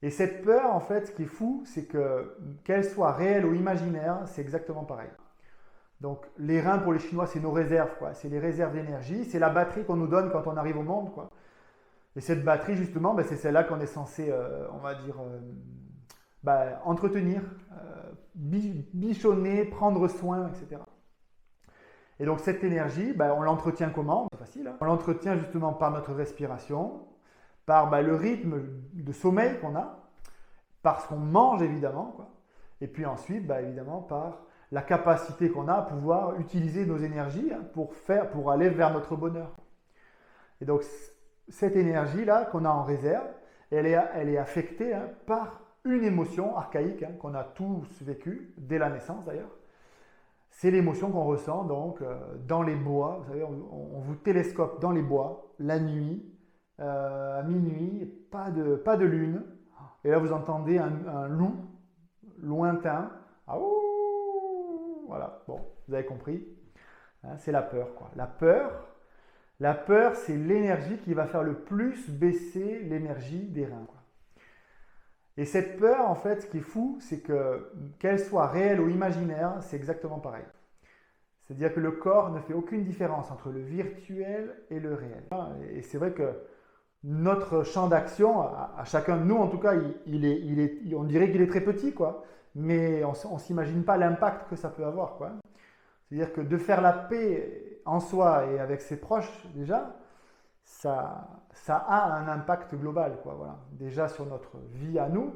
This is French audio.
Et cette peur, en fait, ce qui est fou, c'est que qu'elle soit réelle ou imaginaire, c'est exactement pareil. Donc les reins pour les Chinois, c'est nos réserves, quoi. C'est les réserves d'énergie, c'est la batterie qu'on nous donne quand on arrive au monde, quoi. Et cette batterie, justement, ben, c'est celle-là qu'on est censé, on va dire, entretenir, bichonner, prendre soin, etc. Et donc cette énergie, ben, on l'entretient comment? C'est facile, hein. On l'entretient justement par notre respiration, par le rythme de sommeil qu'on a, par ce qu'on mange évidemment, quoi. Et puis ensuite, évidemment, par la capacité qu'on a à pouvoir utiliser nos énergies, hein, pour aller vers notre bonheur. Et donc cette énergie-là qu'on a en réserve, elle est affectée, hein, par une émotion archaïque, hein, qu'on a tous vécue, dès la naissance d'ailleurs. C'est l'émotion qu'on ressent donc dans les bois. Vous savez, on vous télescope dans les bois, la nuit, à minuit, pas de lune. Et là, vous entendez un loup lointain. Ah, ouh, voilà, bon, vous avez compris. Hein, c'est la peur, quoi. La peur, c'est l'énergie qui va faire le plus baisser l'énergie des reins, quoi. Et cette peur, en fait, ce qui est fou, c'est que qu'elle soit réelle ou imaginaire, c'est exactement pareil. C'est-à-dire que le corps ne fait aucune différence entre le virtuel et le réel. Et c'est vrai que notre champ d'action, à chacun de nous en tout cas, on dirait qu'il est très petit, quoi. Mais on ne s'imagine pas l'impact que ça peut avoir, quoi. C'est-à-dire que de faire la paix en soi et avec ses proches, déjà, ça a un impact global, quoi, voilà. Déjà sur notre vie à nous,